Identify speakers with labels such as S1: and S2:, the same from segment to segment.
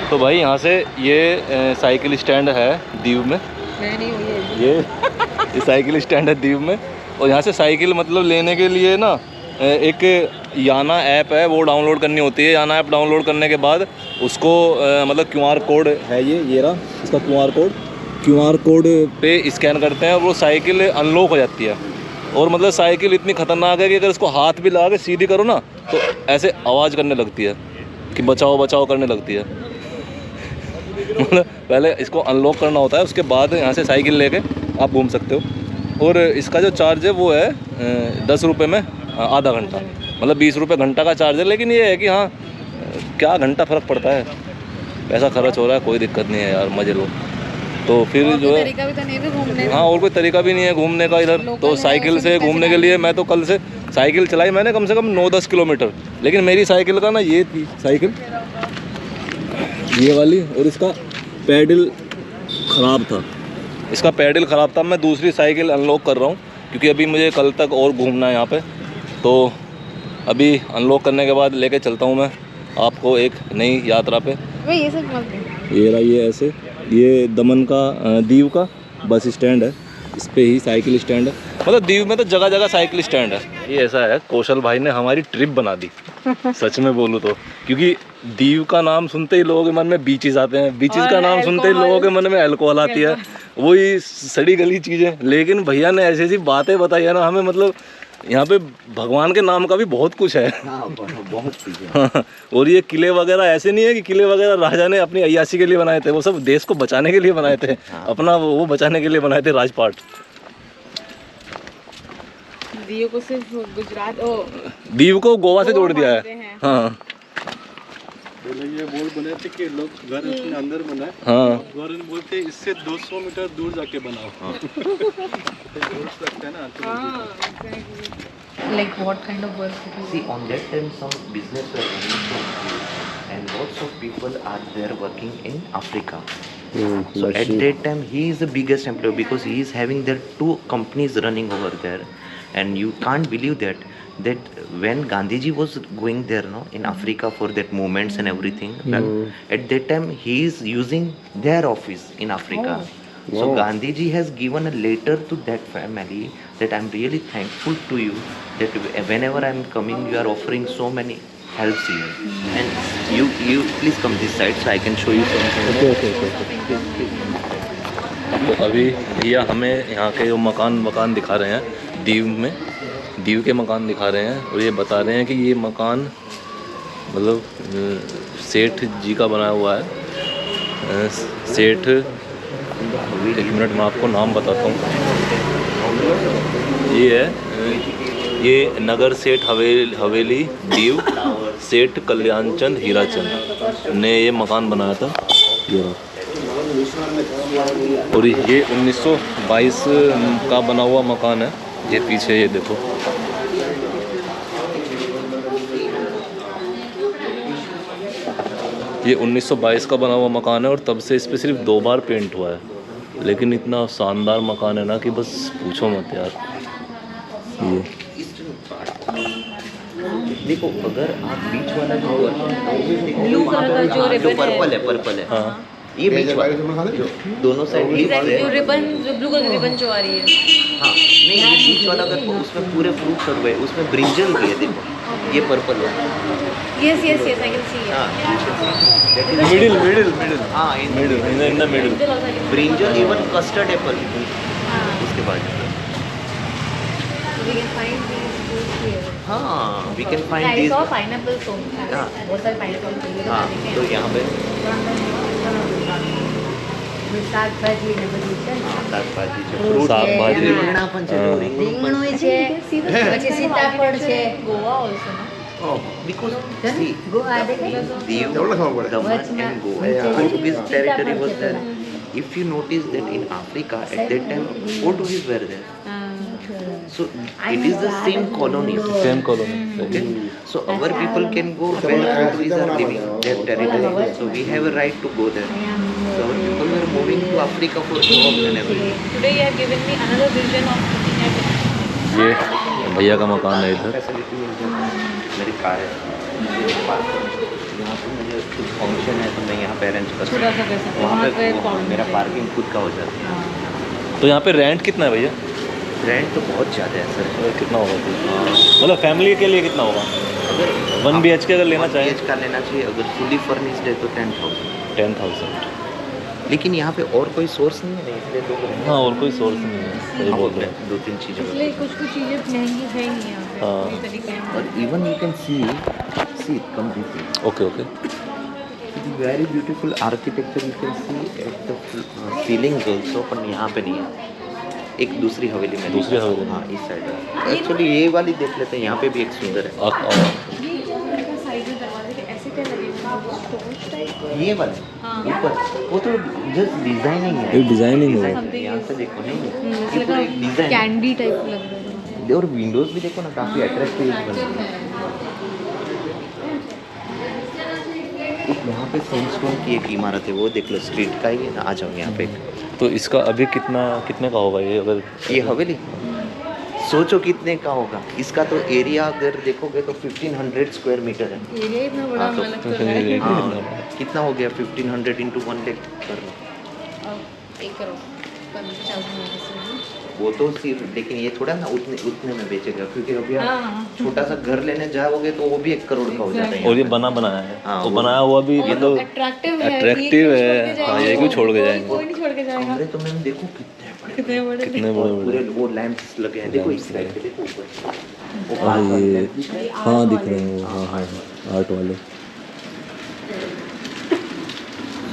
S1: तो भाई यहाँ से ये साइकिल स्टैंड है दीव में।
S2: नहीं
S1: ये साइकिल स्टैंड है दीव में। और यहाँ से साइकिल मतलब लेने के लिए ना एक याना ऐप है, वो डाउनलोड करनी होती है। याना ऐप डाउनलोड करने के बाद उसको मतलब QR कोड है, ये रहा इसका QR कोड पे स्कैन करते हैं और वो साइकिल अनलॉक हो जाती है। और मतलब साइकिल इतनी ख़तरनाक है कि अगर इसको हाथ भी लगा के सीधी करो ना तो ऐसे आवाज़ करने लगती है कि बचाओ बचाओ करने लगती है। मतलब पहले इसको अनलॉक करना होता है, उसके बाद यहाँ से साइकिल लेके आप घूम सकते हो। और इसका जो चार्ज है वो है 10 रुपये में आधा घंटा, मतलब 20 रुपये घंटा का चार्ज है। लेकिन ये है कि हाँ क्या घंटा फ़र्क पड़ता है, पैसा खर्च हो रहा है, कोई दिक्कत नहीं है यार, मज़े लो। तो फिर जो है
S2: तरीका भी तो नहीं है घूमने का।
S1: हाँ, और कोई तरीका भी नहीं है घूमने का इधर। तो साइकिल से घूमने के लिए मैं तो कल से साइकिल चलाई मैंने कम से कम 9-10 किलोमीटर। लेकिन मेरी साइकिल का ना ये थी साइकिल ये वाली, और इसका पैडल ख़राब था। मैं दूसरी साइकिल अनलॉक कर रहा हूँ क्योंकि अभी मुझे कल तक और घूमना है यहाँ पे। तो अभी अनलॉक करने के बाद लेके चलता हूँ मैं आपको एक नई यात्रा पे।
S2: ये सब मत
S1: ये रहा, ये ऐसे, ये दमन का दीव का बस स्टैंड है, इस पे ही साइकिल स्टैंड है। मतलब दीव में तो जगह जगह साइकिल स्टैंड है। ये ऐसा है, कौशल भाई ने हमारी ट्रिप बना दी सच में बोलूँ तो। क्योंकि दीव का नाम सुनते ही लोगों के मन में बीचेस आते हैं, बीचेस का नाम सुनते ही लोगों के मन में अल्कोहल आती है, वही सड़ी गली चीज़ें। लेकिन भैया ने ऐसी ऐसी बातें बताई है ना हमें, मतलब यहाँ पे भगवान के नाम का भी बहुत कुछ है।
S3: बहुत चीज़ें।
S1: हाँ, और ये किले वगैरह ऐसे नहीं है कि किले वगैरह राजा ने अपनी अय्याशी के लिए बनाए थे, वो सब देश को बचाने के लिए बनाए थे। अपना वो बचाने के लिए बनाए थे राजपाट।
S2: दीव को सिर्फ गुजरात
S1: दीव को गोवा से जोड़ दिया है। हाँ
S3: ये बोल बने थे कि लोग घर अपने अंदर बनाए।
S1: हाँ,
S3: घर बोलते इससे 200 मीटर दूर जाके बनाओ।
S2: Like what kind of work did you
S4: See, on that time some business were running from here and lots of people are there working in Africa. So at that time he is the biggest employer because he is having their 2 companies running over there. And you can't believe that when Gandhiji was going there in Africa for that movements and everything, at that time he is using their office in Africa. So Gandhiji has given a letter to that family that I'm really thankful to you that whenever I'm coming you are offering so many helps here. And you please come this side so I can show you something.
S1: Okay. तो अभी भैया हमें यहाँ के जो मकान दिखा रहे हैं दीव के मकान दिखा रहे हैं। और ये बता रहे हैं कि ये मकान मतलब सेठ जी का बनाया हुआ है। सेठ, एक मिनट मैं आपको नाम बताता हूँ। ये है, ये नगर सेठ हवेली दीव सेठ कल्याणचंद हीराचंद ने ये मकान बनाया था। और ये 1922 का बना हुआ मकान है। ये पीछे ये देखो, ये 1922 का बना हुआ मकान है और तब से इस पर सिर्फ 2 बार पेंट हुआ है। लेकिन इतना शानदार मकान है ना कि बस पूछो मत यार। ये
S4: देखो, अगर आप बीच वाला जो
S2: ब्लू कलर का जो
S4: पर्पल है हाँ, ये बीच वाला जो दोनों साइड
S2: जो रिबन, जो ब्लू कलर की रिबन जो आ रही है,
S4: हाँ नहीं, ये बीच वाला अगर उसमें पूरे फ्रूट कर हुए, उसमें ब्रिंजल भी है। देखो ये पर्पल है।
S2: Yes I can see.
S4: हाँ,
S1: मिडिल
S4: हाँ,
S1: in the middle
S4: brinjal, even custard Apple. उसके बाद
S2: we can find these fruits here.
S4: हाँ, we can find
S2: I
S4: these।
S2: saw pineapple so
S4: हाँ।
S2: बहुत सारे pineapple
S4: हाँ, तो यहाँ पे
S2: શાક ભાજી ને બધું છે ને,
S4: શાકભાજી છે,
S1: फ्रूट,
S4: फ्रूट
S1: શાકભાજી,
S4: રીંગણા પણ છે, જો
S2: રીંગણું છે, પછી સીતાફળ છે, Goa also no?
S4: because see,
S2: Goa દેખાય
S4: Diu, Daman and Goa, Portuguese territory was there. If you notice that in Africa at that time Portuguese were there, so it is the same colony. Okay, so our people can go where Portuguese are living, their territory. So we have a right to go there. So our people were moving to Africa for jobs and everything.
S2: Today you have given me another vision of looking at
S1: ये भैया का मकान है इधर।
S4: Facility मेरी car है, यहाँ पे मुझे कुछ फंक्शन है तो मैं यहाँ पे अरेंज कर सकते
S2: छोटा सा कर सकते
S4: हैं।
S2: हैं,
S4: वहाँ
S2: वहाँ
S4: पे
S2: पे problem
S4: मेरा
S2: नहीं।
S4: पार्किंग खुद का हो जाता है।
S1: तो यहाँ पे रेंट कितना है भैया?
S4: रेंट तो बहुत ज़्यादा है सर।
S1: कितना होगा मतलब फैमिली के लिए कितना होगा?
S4: अगर
S1: 1 BHK अगर लेना चाहें
S4: BH का लेना चाहिए, अगर फुली फर्निश्ड है तो 10,000।
S1: 10,000।
S4: लेकिन यहाँ पे और कोई सोर्स नहीं है ना, इसलिए लोग
S1: हाँ, और कोई सोर्स नहीं है, सही बोल रहे हैं।
S4: 2-3 चीज़ों
S2: इसलिए कुछ कुछ चीज़ें महंगी है ही नहीं यहाँ पे,
S1: हाँ।
S2: पूरी तरीके हैं।
S4: और even you can see it completely.
S1: Okay okay.
S4: It is very beautiful architecture you can see at the ceilings also, पर यहाँ पे नहीं है। एक दूसरी हवेली में,
S1: दूसरी हवेली में।
S4: हाँ इस साइड है। एक्चुअली ये वाली देख लेते हैं, यहाँ पे भी एक सुंदर है।
S2: ये क्या लड़का साइड में दरवाजे के ऐसे क्या लगेगा, स्टोरेज टाइप?
S4: ये वाला
S2: हाँ।
S4: ऊपर वो तो जस्ट डिजाइनिंग है।
S1: ये डिजाइनिंग है।
S2: Something
S4: यहाँ
S2: is-
S4: से देखो नहीं ये
S2: जैसे
S4: पूरा एक डिजाइन
S2: कैंडी टाइप लग रहा है।
S4: और विंडोज भी देखो ना, काफी अट्रैक्टिव बने हैं। एक यहाँ पे सैंडस्टोन की एक इमारत है, वो देख लो, स्ट्रीट का ही है ना। आ जाओ यहाँ पे।
S1: तो इसका अभी कितने का होगा ये अगर?
S4: ये हवेली सोचो कितने का होगा इसका। तो एरिया अगर देखोगे तो 1500 स्क्वायर मीटर है।
S2: एरिया इतना बड़ा
S4: हाँ, तो-
S2: हमें लग तो रहा है।
S4: हाँ, कितना हो गया 1500 इंटू 1 लाख कर लो।
S2: अब 1 करोड़ 50 million से।
S4: वो तो सिर्फ, लेकिन ये थोड़ा ना उतने में बेचेगा, क्योंकि अभी आप
S2: हाँ।
S4: छोटा सा घर लेने जाओगे तो वो भी 1 करोड़ का हो जाता है।
S1: और ये बनाया है
S4: हाँ,
S1: तो
S4: वो-
S1: बनाया हुआ भी
S2: ये
S1: मतलब
S2: तो अट्रैक्टिव है,
S1: attractive
S2: ये
S1: है।
S2: क्यों छोड़ के
S1: हाँ, ये
S2: जाएंगे?
S1: क्यों छोड़ के जाएंगे?
S2: कोई नहीं छोड़ के जाएगा।
S4: कमरे तो मैम देखो कितने बड़े
S2: कितने बड़े
S1: कितने
S4: और
S1: बड़े
S4: पूरे
S1: बड़े।
S4: वो लैंप्स लगे हैं, देखो इस साइड पे देखो ऊपर। वो
S1: हाँ,
S4: पास वाले
S1: ये
S4: lamp दिख रहे हैं?
S1: हाँ दिख रहे हैं वो, हाँ हाँ आर्ट वाले।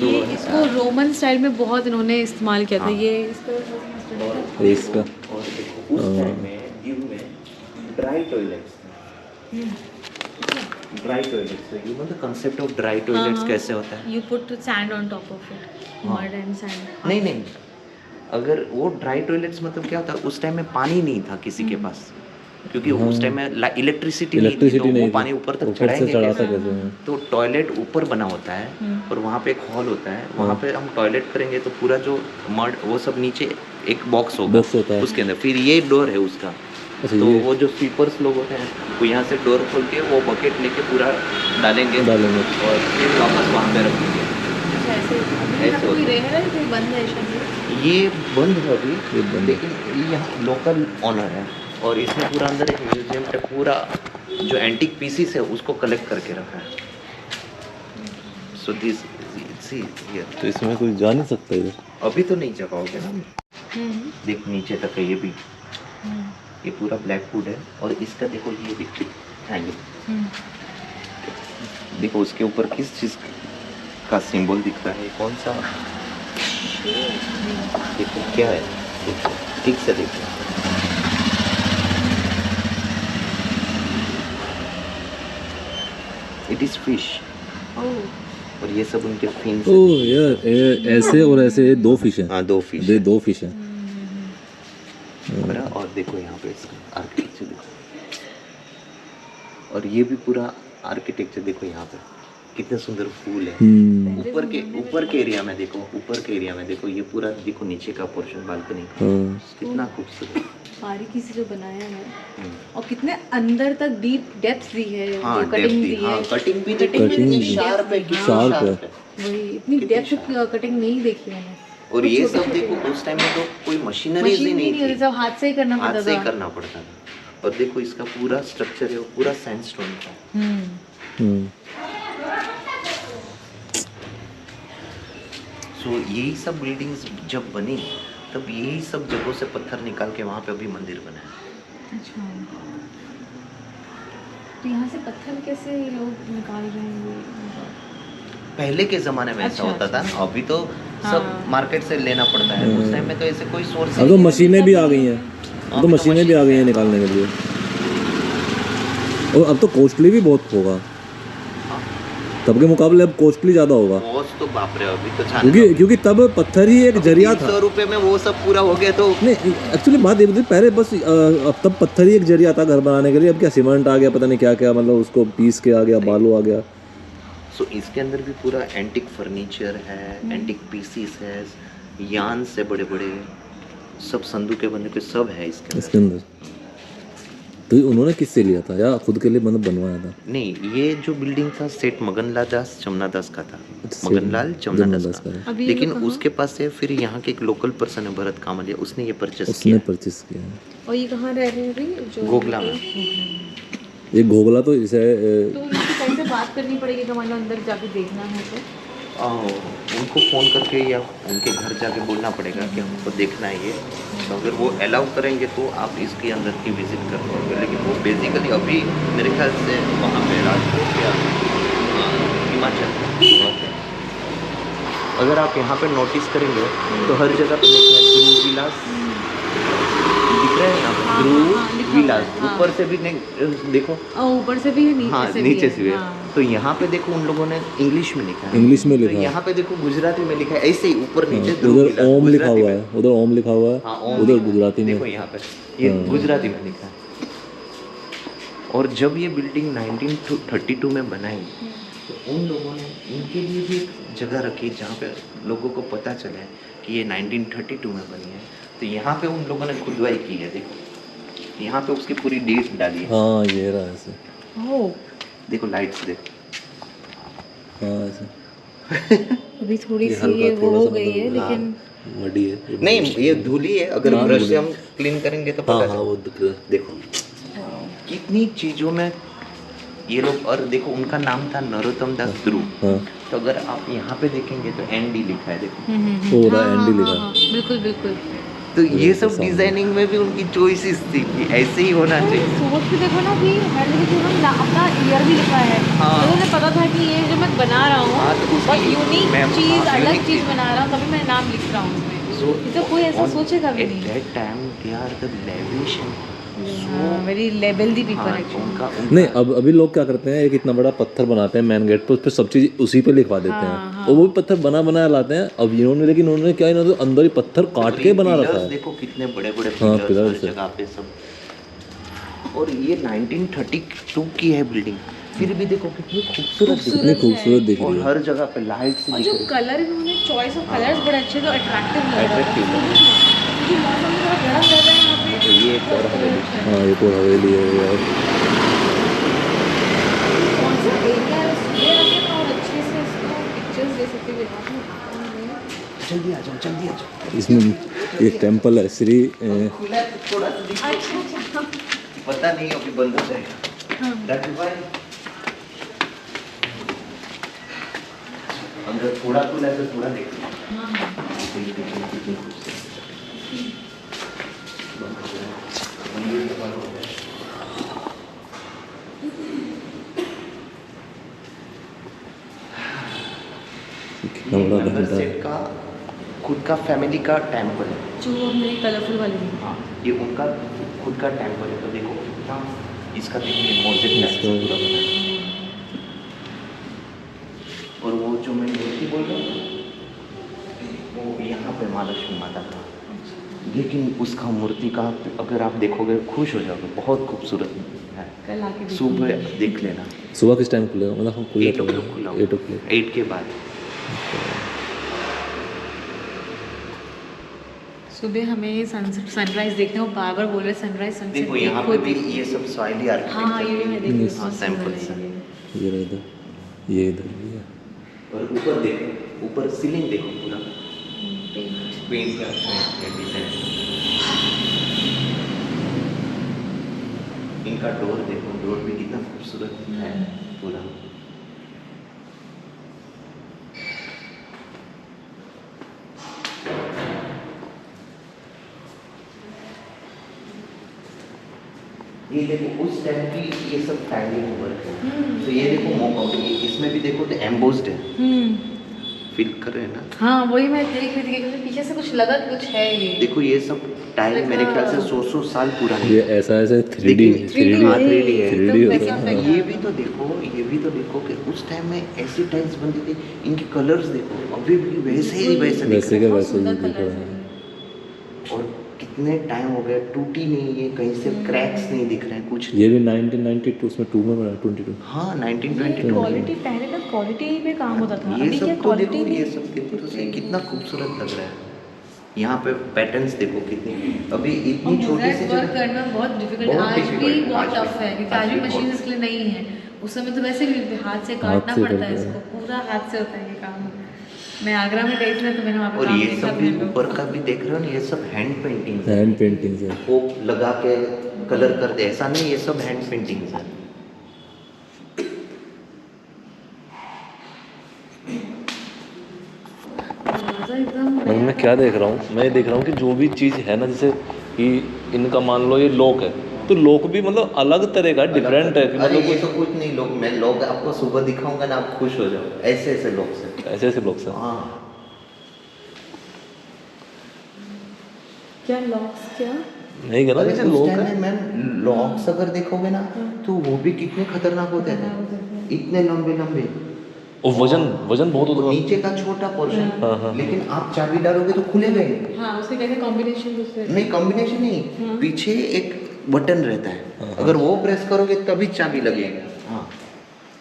S2: ये इसको रोमन स्टाइल में बहुत इन्होंने इस्तेमाल किया था।
S4: हाँ।
S2: ये इसका
S1: इसका
S4: और देखो उस टाइम में ड्यू में dry toilets you know the concept of dry toilets कैसे होता है?
S2: You put sand on top of it,
S4: हाँ।
S2: Mud and sand.
S4: नहीं, अगर वो ड्राई टॉयलेट्स मतलब क्या होता है, उस टाइम में पानी नहीं था किसी के पास, क्योंकि उस टाइम में इलेक्ट्रिसिटी नहीं थी, तो वो
S1: नहीं
S4: पानी ऊपर तक
S1: ऊपर से
S4: चढ़ाएंगे
S1: चढ़ाता
S4: कैसे?
S1: कैसे हैं?
S4: तो टॉयलेट ऊपर बना होता है और वहाँ पे एक हॉल होता है, वहाँ पे हम टॉयलेट करेंगे तो पूरा जो मड वो सब नीचे एक बॉक्स होगा,
S1: बॉक्स होता है
S4: उसके अंदर फिर ये डोर है उसका।
S1: अच्छा,
S4: तो
S1: ये
S4: वो जो स्वीपर्स लोग होते हैं वो यहाँ से डोर खोल के वो बकेट लेके पूरा डालेंगे और फिर वापस वहाँ पे रखेंगे।
S2: ऐसे अभी
S4: ऐसे
S2: यहाँ कोई
S4: होता
S2: रह रहा है, कोई बंद है शायद।
S4: ये बंद है अभी,
S1: ये बंद है।
S4: लेकिन ये यहाँ लोकल ऑनर है और इसने पूरा अंदर एक म्यूजियम पे पूरा जो एंटीक पीसीस है उसको कलेक्ट करके रखा है। सो दिस सी हियर,
S1: तो इसमें कोई जा नहीं सकता इधर।
S4: अभी तो नहीं जगाओगे ना। देख नीचे तक है ये भी, ये पूरा ब्लैक वुड है और इसका देखो ये देखो हैंगिंग, देखो उसके ऊपर किस चीज़ का सिंबल दिख रहा है, कौन सा, देखो क्या है, देखो ठीक से देखो। इट इज फिश और ये सब उनके फिन से।
S1: ओह यार, ऐसे और ऐसे 2 फिश हैं।
S4: हाँ 2 फिश
S1: ये 2 फिश हैं।
S4: और देखो यहाँ पे इसका आर्किटेक्चर देखो, और ये भी पूरा आर्किटेक्चर देखो, यहाँ पे कितने सुंदर फूल है। ऊपर के एरिया में देखो, ऊपर के एरिया में देखो, ये पूरा देखो नीचे का पोर्शन बालकनी कितना खूबसूरत
S2: बारीकी से जो बनाया है और कितने अंदर तक डीप डेप्थ दी है,
S4: हाँ,
S2: जो कटिंग दी है।
S4: कटिंग भी
S2: Cutting भी
S4: कितनी
S2: देखी है।
S4: शार्प है, कितनी
S1: Sharp
S4: sharp
S1: है।
S4: है।
S2: वही इतनी
S4: कितनी
S2: डेप्थ कटिंग नहीं देखी मैंने।
S4: और ये सब
S2: छोटे-छोटे
S4: देखो उस टाइम में तो कोई मशीनरीज ही
S2: मशीन
S4: नहीं
S2: नहीं होती,
S4: थी,
S2: सब हाथ से ही करना
S4: हाथ
S2: पड़ता
S4: से ही
S2: था।
S4: करना पड़ता था। और देखो इसका पूरा स्ट्रक्चर है वो पूरा सैंडस्टोन का। सो यही सब बिल्डिंग्स जब बनी तब यही सब जगहों से पत्थर निकाल के वहाँ पे अभी मंदिर बना है।
S2: अच्छा, तो यहाँ से पत्थर कैसे लोग निकाल रहे हैं ये?
S4: पहले के ज़माने में ऐसा
S2: अच्छा,
S4: होता था ना, अभी तो सब
S2: हाँ।
S4: मार्केट से लेना पड़ता है, उस टाइम में तो ऐसे कोई सोर्स
S1: अब तो मशीनें भी आ गई हैं। अब तो मशीनें भी आ गई हैं निकालने के लिए, और अब तो कॉस्टली भी बहुत होगा। तब के मुकाबले अब कॉस्टली ज़्यादा होगा,
S4: कॉस्ट तो बाप रे अभी तो
S1: क्योंकि तब पत्थर ही एक जरिया था।
S4: 100 रुपए में वो सब पूरा हो गया तो
S1: नहीं, एक्चुअली बात ये होती पहले बस अब तब पत्थर ही एक जरिया था घर बनाने के लिए। अब क्या सीमेंट आ गया, पता नहीं क्या क्या, मतलब उसको पीस के आ गया, बालू आ गया।
S4: सो इसके अंदर भी पूरा एंटिक फर्नीचर है, एंटिक पीसीस है, यान से बड़े बड़े सब संदूके बने के सब है इसके
S1: इसके अंदर तो उन्होंने किससे लिया था या खुद के लिए मतलब बनवाया था?
S4: नहीं, ये जो बिल्डिंग था सेठ मगनलाल दास जमुनादास का था।
S1: अच्छा,
S4: मगनलाल जमुनादास
S1: जमुनादास
S4: का।
S1: का।
S2: अभी ये
S4: लेकिन
S2: लोग कहाँ?
S4: उसके पास से फिर यहाँ के एक लोकल पर्सन है भरत कामलिया, उसने ये परचेस
S1: उसने
S4: किया
S1: परचेस किया है।
S2: और ये कहाँ रह रहे हैं अभी? जो
S4: गोगला में।
S1: ये घोगला तो इसे
S2: तो उनसे कैसे बात करनी पड़ेगी कि हमारे अंदर जाके देखना है तो?
S4: उनको फ़ोन करके या उनके घर जाके बोलना पड़ेगा कि हमको देखना है ये। तो अगर वो अलाउ करेंगे तो आप इसके अंदर की विज़िट कर पाओगे। लेकिन वो बेसिकली अभी मेरे ख्याल से वहाँ पे राजकोट या हिमाचल बहुत है। अगर आप यहाँ पे नोटिस करेंगे तो हर जगह पे लिखा है ध्रुव विलास, दिख रहा है ना,
S2: हाँ,
S4: ध्रुव
S2: लिखा हुआ
S4: विलास।
S2: है, हाँ।
S4: ऊपर से भी नहीं, देखो,
S2: ऊपर से भी है, नीचे
S4: हाँ
S2: से
S4: नीचे
S2: भी
S4: से भी है।
S2: हाँ।
S4: तो यहाँ पे देखो उन लोगों ने इंग्लिश में लिखा है,
S1: इंग्लिश में
S4: तो
S1: लिखा है।
S4: यहाँ पे देखो गुजराती में लिखा है, ऐसे ही ऊपर नीचे
S1: हाँ,
S4: ध्रुव
S1: उधर
S4: विलास,
S1: ओम लिखा
S4: गुजराती
S1: हुआ
S4: में।
S1: है, उधर ओम लिखा हुआ है,
S4: हाँ, ओम
S1: उधर
S4: लिखा है।
S1: गुजराती में।
S4: देखो यहाँ पे ये
S1: हाँ।
S4: गुजराती में लिखा है। और जब ये बिल्डिंग 1932 में बनाई तो उन लोगों ने इनके लिए भी एक जगह रखी जहाँ पे लोगों को पता चले कि ये 1932 में बनी है। तो यहाँ पे उन लोगों ने खुदवाई की है, देखो यहाँ पे उसकी पूरी डेट डाली है।
S1: हाँ ये रहा ऐसे।
S2: ओह,
S4: देखो लाइट्स देखो,
S1: हाँ ऐसे।
S2: अभी थोड़ी सी
S1: हल्का
S2: ये वो
S1: थोड़ा
S2: हो
S1: सा
S2: गई है,
S1: मतलब
S2: लेकिन
S1: मडी है।
S4: नहीं ये धूली है, अगर
S1: हाँ,
S4: ब्रश
S1: धूली
S4: से
S1: है।
S4: हम क्लीन करेंगे तो
S1: हाँ
S4: पता
S1: हाँ
S4: चले।
S1: वो दिख रहा है।
S4: देखो कितनी चीज़ों में ये लोग, और देखो उनका नाम था नरोत्तम दास ध्रुव।
S1: हाँ
S4: तो अगर आप यहाँ पे देखेंगे तो ND लिखा है, देखो।
S1: वो रहा
S2: हाँ,
S1: एंडी
S2: हाँ,
S1: लिखा।
S2: हाँ, बिल्कुल बिल्कुल।
S4: तो ये सब
S1: सामने।
S4: डिजाइनिंग में भी उनकी चॉइसेस थी कि ऐसे ही होना
S2: तो
S4: चाहिए।
S2: सोच के देखो ना कि हर जगह जो उन्होंने अपना ईयर भी लिखा है,
S4: हाँ।
S2: तो उन्हें पता था कि ये जो मैं बना रहा
S4: हाँ, तो
S2: हूँ
S4: उसकी
S2: बहुत यूनिक
S4: मैम,
S2: चीज़,
S4: हाँ,
S2: अलग
S4: unique
S2: चीज़
S4: चीज़।
S2: बना रहा हूँ, तभी मैं नाम लिख रहा हूँ उसमें। ये तो कोई ऐसा सोचेगा भी नहीं।
S4: At that time they are the lavish and
S2: very labelled people
S4: हाँ,
S2: एक्चुअली।
S4: उनका
S1: नहीं अब अभी लोग क्या करते हैं, एक इतना बड़ा पत्थर बनाते हैं मेन गेट पर, उस पर सब चीज़ उसी पे लिखवा देते
S2: हाँ,
S1: हैं।
S2: हाँ।
S1: और वो भी पत्थर बना बनाया लाते हैं। अब इन्होंने, लेकिन उन्होंने क्या, इन्होंने तो अंदर ही पत्थर काट के बना रखा है।
S4: देखो कितने बड़े बड़े
S1: हाँ,
S4: पिलर्स
S1: pillars
S4: हर
S1: है।
S4: जगह पे सब। और ये 1932 की है बिल्डिंग, फिर भी देखो कितनी खूबसूरत दिख
S1: कितनी खूबसूरत दिख
S4: रही
S1: रही
S4: है।
S1: है।
S4: और हर जगह पे लाइट्स
S2: और
S4: दिख
S2: जो
S4: रही है।
S2: कलर इन्होंने चॉइस ऑफ कलर्स बड़े अच्छे, तो अट्रैक्टिव लग रहा है।
S4: Attractive लग रहा है।
S2: क्योंकि मौसम भी थोड़ा गर्म रहता है यहाँ पे।
S4: तो ये एक और हवेली है।
S1: हाँ एक और हवेली है यार।
S2: कौन सा एरिया है, उसमें आके तो और अच्छे से इसको पिक्चर्स ले सकते हैं।
S4: जल्दी आ जाओ, जल्दी आ जाओ।
S1: इसमें एक टेम्पल है श्री
S4: खुला है तो थोड़ा सा दिख,
S2: अच्छा अच्छा।
S4: पता नहीं अभी बंद हो जाएगा। That's why अंदर थोड़ा खुला है तो थोड़ा देखो। ये देखो कितनी खूबसूरत है। बंद हो जाएगा। मंदिर के बंद हो जाएगा।
S1: कितना बड़ा
S4: अंदर
S1: घंटा है।
S4: सेट का खुद का फैमिली का टेम्पल है।
S2: जो मेरी कलरफुल वाली थी।
S4: हाँ, ये उनका खुद का टेम्पल है। तो देखो कितना इसका देखिए मस्जिद टाइप से पूरा बना है। और वो जो मैं मूर्ति बोल रहा हूँ वो यहाँ पे महालक्ष्मी माता का, लेकिन उसका मूर्ति का अगर आप देखोगे खुश हो जाओगे, बहुत खूबसूरत है।
S2: कल आके
S4: सुबह देख लेना,
S1: सुबह किस टाइम खुलेगा, मतलब हम खुले
S4: 8 o'clock खुला
S1: 8 o'clock।
S4: 8 के बाद।
S2: सुबह हमें सनराइज देखने को बार बार बोल रहे, सनराइज सनसेट
S4: देखो यहाँ पे भी ये सब सॉइली
S2: हाँ ये भी मैं देख रही हूँ,
S4: हाँ,
S2: बहुत
S4: सैंपल
S2: सुंदर
S4: से।
S2: है ये।
S1: ये रहा इधर, ये इधर भी है।
S4: और ऊपर देखो, ऊपर सीलिंग देखो पूरा
S2: पेंट।
S4: पेंट का डिजाइन। इनका डोर देखो, डोर भी कितना खूबसूरत है पूरा। ये देखो उस टाइम की ये सब टाइलिंग वर्क है। तो ये देखो मोक इसमें भी देखो तो एम्बोस्ड है, फील कर रहे हैं ना।
S2: हाँ वही मैं देख रही थी, क्योंकि पीछे से कुछ लगा कि कुछ है ये।
S4: देखो ये सब टाइल मेरे ख्याल से 100 साल पुरानी
S1: ये
S4: है।
S1: ऐसा ऐसा 3D
S4: लेकिन
S1: 3D
S4: हाँ, 3D है।
S1: 3D होता
S2: वैसा
S1: है।
S4: ये भी तो देखो, ये भी तो देखो कि उस टाइम में ऐसी टाइल्स बनती थी, इनके कलर्स देखो अभी भी वैसे ही वैसे दिख
S1: वैसे
S4: रहे
S1: के
S2: बहुत
S1: वैसे
S2: सुंदर
S1: ही दिख
S2: colours
S1: रहा है।
S4: हैं। और कितने टाइम हो गया, टूटी नहीं है, कहीं से क्रैक्स नहीं दिख रहे हैं कुछ।
S1: ये भी 1992 उसमें 2 में बना, 22।
S4: हाँ
S2: ये
S4: 1922
S2: क्वालिटी, पहले ना क्वालिटी में काम होता था,
S4: ये
S2: अभी क्या
S4: सब तो
S2: क्वालिटी
S4: देखो,
S2: नहीं।
S4: ये सब देखो तो सही कितना खूबसूरत लग रहा है। यहाँ पे पैटर्न्स देखो कितनी, अभी इतनी छोटी सी
S2: वर्क करना बहुत डिफिकल्ट,
S4: बहुत
S2: आज भी
S4: difficult,
S2: बहुत
S4: आज
S2: टफ
S4: भी,
S2: है क्योंकि
S4: आज
S2: आज भी
S4: भी
S2: मशीन
S4: बहुत-
S2: इसके लिए नहीं है। उस समय तो वैसे भी हाथ से काटना
S5: से
S2: पड़ता है
S5: करते
S2: इसको, पूरा हाथ से होता है ये काम। मैं आगरा में गई थी ना, तो मैंने वहाँ पे
S4: और
S2: काम
S4: ये
S2: देखा
S4: सब भी
S2: अपने लोग।
S4: ऊपर का भी देख रहे हो ना, ये सब हैंड पेंटिंग
S5: हैंड पेंटिंग से
S4: वो लगा के कलर कर दे, ऐसा नहीं, ये सब हैंड पेंटिंग है।
S2: दरवाज़ा एकदम
S1: मतलब मैं क्या देख रहा हूँ, मैं ये देख रहा हूँ कि जो भी चीज़ है ना, जैसे कि इनका मान लो ये लॉक है, तो लॉक भी मतलब अलग तरह का डिफरेंट है कि
S4: अरे
S1: मतलब
S4: ये तो कुछ नहीं, लोग मैं लोग आपको सुबह दिखाऊंगा ना, आप खुश हो जाओ, ऐसे ऐसे लोग से।
S1: ऐसे ऐसे लॉक्स हैं।
S4: हाँ
S2: क्या लॉक्स क्या
S1: नहीं करा
S4: अरे
S1: जैसे
S4: उस
S1: लॉक
S4: टाइम
S1: है।
S4: में मैम लॉक्स अगर देखोगे ना, तो वो भी कितने खतरनाक होते थे, इतने लंबे लंबे,
S1: और वजन वजन बहुत
S4: और
S1: होता
S4: नीचे का छोटा पोर्शन,
S1: हाँ, हाँ।
S4: लेकिन आप चाबी डालोगे तो खुलेगा ही नहीं।
S2: हाँ, उसके कैसे कॉम्बिनेशन दूसरे
S4: नहीं कॉम्बिनेशन नहीं, पीछे एक बटन रहता है, अगर वो प्रेस करोगे तभी चाबी लगेगी। हाँ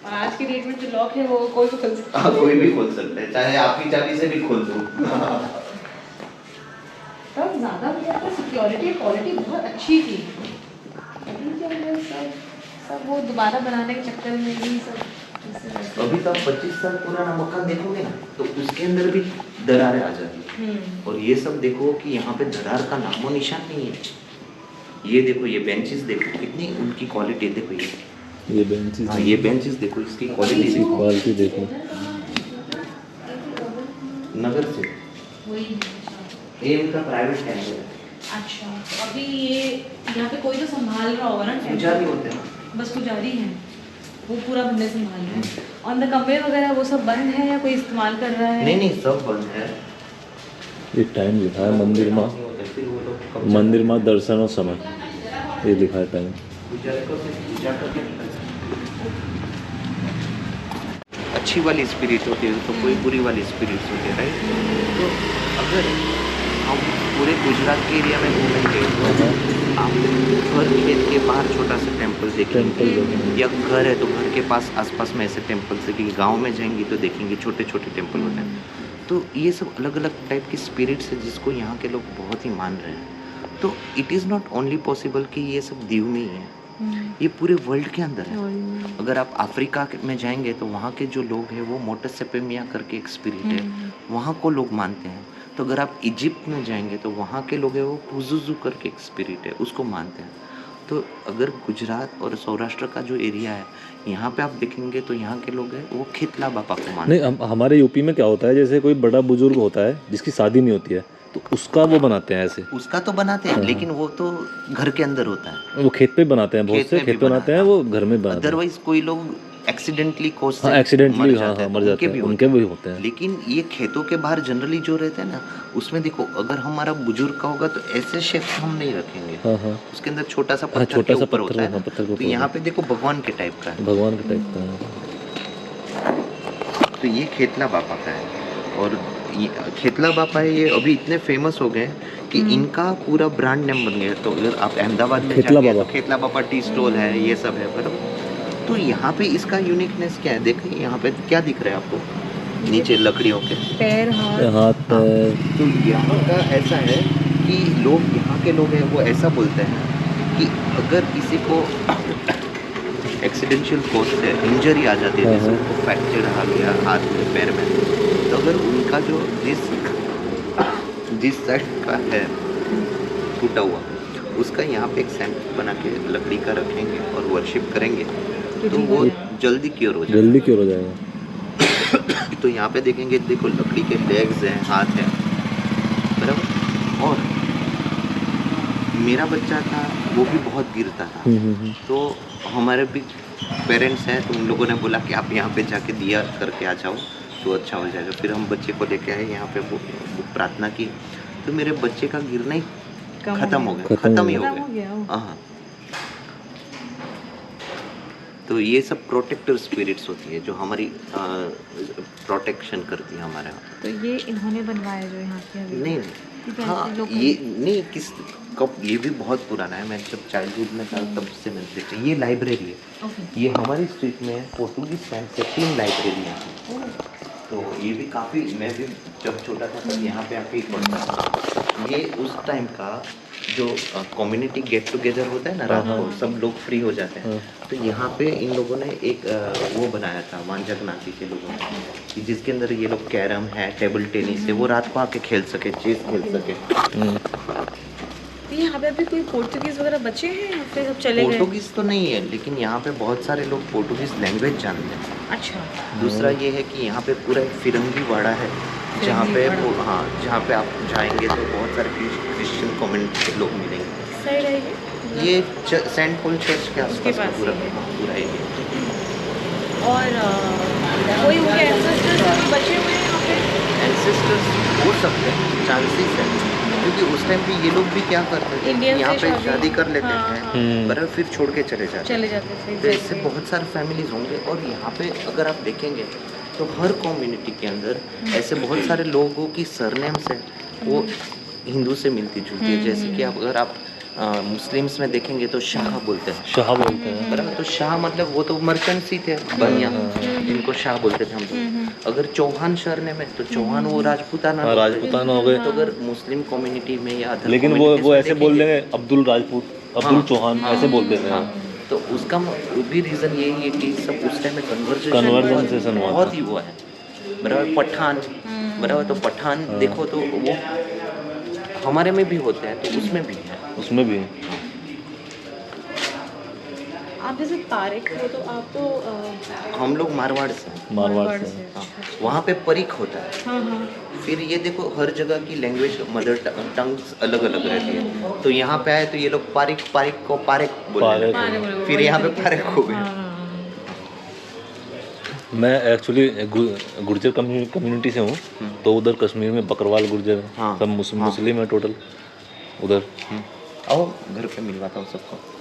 S2: और आज की डेट में जो लॉक है वो कोई भी खोल सकता है।
S4: हाँ, कोई भी खोल सकता है, चाहे आपकी चाबी से भी खोल दो।
S2: तब ज़्यादा मुझे सिक्योरिटी क्वालिटी बहुत अच्छी थी, लेकिन क्या है, सब वो दोबारा बनाने के चक्कर में ही सब ऐसे वैसे।
S4: अभी तो आप 25 साल पुराना मकान देखोगे ना, तो उसके अंदर भी दरारें आ जाती है। और ये सब देखो कि यहाँ पे दरार का नामो निशान नहीं है। ये देखो, ये बेंचेस देखो कितनी उनकी क्वालिटी देखो,
S5: ये बेंचेस
S4: हाँ ये बेंचेस देखो, इसकी क्वालिटी देखो,
S5: क्वालिटी देखो।
S4: नगर से
S2: वही
S4: ये इनका प्राइवेट कैमरे है,
S2: अच्छा, तो अभी ये यहाँ पे कोई तो संभाल रहा होगा ना,
S4: पुजारी होते हैं।
S2: बस पुजारी हैं, वो पूरा बंदे संभाल रहे हैं। ऑन द कमरे वगैरह वो सब बंद है या कोई इस्तेमाल कर रहा है?
S4: नहीं नहीं, सब बंद है।
S5: ये टाइम लिखा है मंदिर माँ,
S4: फिर वो लोग कब
S5: मंदिर माँ दर्शन और समय, ये लिखा है टाइम।
S4: पुजारी को सिर्फ पूजा करके अच्छी वाली स्पिरिट होती है, तो कोई बुरी वाली स्पिरिट्स होती है, राइट। तो अगर हम पूरे गुजरात के एरिया में घूमेंगे तो आप हर खेत के बाहर छोटा सा टेम्पल देखेंगे, या घर है तो घर के पास आसपास में ऐसे टेम्पल्स है, कि गाँव में जाएंगे तो देखेंगे छोटे छोटे टेम्पल होते हैं। तो ये सब अलग अलग टाइप की स्पिरिट्स है जिसको यहाँ के लोग बहुत ही मान रहे हैं। तो it is not only possible कि ये सब दीव में ही है, ये पूरे वर्ल्ड के अंदर है। अगर आप अफ्रीका में जाएंगे तो वहाँ के जो लोग हैं वो मोटस सेपेमिया करके एक स्पिरिट है, वहाँ को लोग मानते हैं। तो अगर आप इजिप्ट में जाएंगे तो वहाँ के लोग हैं वो पुजुजू करके एक स्पिरिट है, उसको मानते हैं। तो अगर गुजरात और सौराष्ट्र का जो एरिया है, यहाँ पे आप देखेंगे तो यहाँ के लोग हैं वो खितला बापा को मानते
S5: नहीं, हमारे यूपी में क्या होता है, जैसे कोई बड़ा बुजुर्ग होता है जिसकी शादी नहीं होती है, तो उसका वो बनाते हैं ऐसे।
S4: हैं। उसका तो बनाते हैं, लेकिन वो तो घर के अंदर होता है,
S5: वो खेत पे बनाते हैं, बहुत
S4: खेत
S5: से
S4: में भी
S5: खेत पे बनाते हैं, वो घर में बनाते हैं।
S4: अदरवाइज कोई लोग एक्सीडेंटली कोस से
S5: हाँ, एक्सीडेंटली
S4: मर
S5: हाँ
S4: जाते
S5: हाँ
S4: हैं,
S5: मर
S4: तो
S5: जाते हैं, उनके भी होते हैं।
S4: लेकिन ये खेतों के बाहर जनरली जो रहते हैं ना, उसमें देखो अगर हमारा बुजुर्ग का होगा तो ऐसे शेप हम नहीं रखेंगे,
S5: हाँ हाँ
S4: उसके अंदर छोटा सा
S5: हाँ,
S4: पत्थर
S5: छोटा
S4: के
S5: सा
S4: ऊपर
S5: पत्थर,
S4: होता है
S5: हाँ,
S4: ना,
S5: पत्थर के
S4: तो
S5: ऊपर
S4: यहाँ पे देखो भगवान के टाइप का है।
S5: भगवान के टाइप का है।
S4: तो ये खेतला बापा का है, और ये खेतला बापा है, ये अभी इतने फेमस हो गए कि इनका पूरा ब्रांड नेम बन गया। तो अगर आप अहमदाबाद में
S5: खेतला
S4: जाएंगे तो
S5: बाबा।
S4: खेतला बापा टी स्टॉल है, ये सब है, बराबर। तो यहाँ पे इसका यूनिकनेस क्या है, देखिए यहाँ पे क्या दिख रहा है आपको नीचे लकड़ियों के
S2: पैर हाथ
S5: हाथ पैर,
S4: तो यहाँ का ऐसा है कि लोग यहाँ के लोग हैं वो ऐसा बोलते हैं कि अगर किसी को एक्सीडेंशियल कोज से इंजरी आ जाती है, जैसे उनको फ्रैक्चर आ गया हाथ में पैर में, तो अगर उनका जो जिस साइड का है टूटा हुआ, उसका यहाँ पे एक सैंपल बना के लकड़ी का रखेंगे और वर्शिप करेंगे तो वो जल्दी क्योर हो जाएगा।
S5: जल्दी क्यों हो जाएगा।
S4: तो यहाँ पे देखेंगे, देखो लकड़ी के लेग्स हैं, हाथ है, बराबर। और मेरा बच्चा था वो भी बहुत गिरता था, तो हमारे भी पेरेंट्स हैं, तो उन लोगों ने बोला कि आप यहाँ पे जाके दिया करके आ जाओ तो अच्छा हो जाएगा। फिर हम बच्चे को लेके आए यहाँ पे, वो प्रार्थना की, तो मेरे बच्चे का गिरना ही खत्म हो गया, खत्म ही हो गया। हाँ, तो ये सब प्रोटेक्टर स्पिरिट्स होती है जो हमारी प्रोटेक्शन करती है हमारे यहाँ।
S2: तो ये इन्होंने बनवाया जो यहाँ के अभी?
S4: नहीं नहीं, हाँ ये नहीं, किस कब, ये भी बहुत पुराना है, मैं जब चाइल्डहुड में था तब से मैंने देखा। ये लाइब्रेरी है, ये हमारी स्ट्रीट में पोर्टुगीज टाइम से 3 लाइब्रेरी हैं। तो ये भी काफ़ी, मैं भी जब छोटा था तब यहाँ पे आके ही पढ़ता था। ये उस टाइम का जो कम्युनिटी गेट टुगेदर होता है ना, रात को सब लोग फ्री हो जाते हैं, तो यहाँ पे इन लोगों ने एक वो बनाया था वांझक नाची के लोगों ने, कि जिसके अंदर ये लोग कैरम है, टेबल टेनिस है, वो रात को आके खेल सके, चेस खेल सके।
S2: तो यहाँ पे अभी कोई पोर्तुगीज वगैरह बचे हैं या फिर सब चले गए?
S4: पोर्टुगीज़ तो नहीं है, लेकिन यहाँ पे बहुत सारे लोग पोर्टुगीज़ लैंग्वेज जानते हैं।
S2: अच्छा।
S4: दूसरा ये है कि यहाँ पे पूरा एक फिरंगी वाड़ा है, जहाँ पे वो, हाँ, जहाँ पे आप जाएंगे तो बहुत सारे क्रिश्चियन कम्युनिटी के लोग मिलेंगे।
S2: सही रहेगी।
S4: ये सेंट पॉल चर्च के आसपास का
S2: पास
S4: पूरा
S2: ही है।
S4: पूरा एरिया।
S2: और कोई उनके एंसेस्टर्स बचे हुए हैं यहाँ पे?
S4: एंसेस्टर्स हो सकते हैं, चांसेस है, क्योंकि उस टाइम पे ये लोग भी क्या करते थे,
S2: इंडियन से
S4: यहाँ पे
S2: शादी-
S4: शादी कर लेते
S2: हाँ,
S4: हैं, बराबर, फिर छोड़ के चले जाते
S2: चले
S4: हैं।
S2: जाते थे।
S4: तो इससे बहुत सारे फैमिलीज होंगे, और यहाँ पे अगर आप देखेंगे तो हर कम्युनिटी के अंदर ऐसे बहुत सारे लोगों की सरनेम्स है वो हिंदू से मिलती जुलती है। जैसे कि आप अगर आप मुस्लिम्स में देखेंगे तो शाह बोलते हैं,
S5: शाह बोलते हैं।
S4: बराबर, तो शाह मतलब वो तो मर्चेंट्स ही थे, बनिया, जिनको शाह बोलते थे हम लोग। अगर चौहान सरनेम है तो चौहान वो राजपूताना
S5: हाँ,
S4: बोलते हैं।
S5: राजपूताना हो गए।
S4: तो अगर मुस्लिम कम्युनिटी में या other
S5: लेकिन
S4: communities
S5: वो
S4: में
S5: ऐसे बोल देंगे अब्दुल राजपूत, अब्दुल चौहान, ऐसे बोल देते
S4: हाँ,
S5: हैं।
S4: तो उसका वो भी रीज़न यही है कि सब उस टाइम में
S5: Conversation हुआ
S4: बहुत
S5: था।
S4: ही हुआ है, बराबर। पठान, बराबर, तो पठान देखो तो वो हमारे में भी होते हैं, तो उसमें भी है।
S5: उसमें भी
S2: आप जैसे तारिक हो तो आप तो
S4: हम लोग मारवाड़ से हैं।
S5: मारवाड़ से।
S4: हाँ, वहाँ पे परीख होता है।
S2: हाँ हाँ।
S4: फिर ये देखो हर जगह की लैंग्वेज, मदर टंग्स अलग अलग रहती है। तो यहाँ पे आए तो ये लोग पारिक को पारेक बोलने
S5: पारेक।
S4: लगे।
S2: पारेक बोले,
S4: फिर
S2: वही
S4: यहाँ पे
S2: तरीके
S4: पारेक
S2: से।
S4: हो गए।
S2: हाँ।
S5: मैं एक्चुअली गुर्जर कम्युनिटी से हूँ, तो उधर कश्मीर में बकरवाल गुर्जर हैं,
S4: हाँ,
S5: सब मुस्लिम है टोटल उधर।
S4: आओ घर पे मिलवाता हूँ सबको।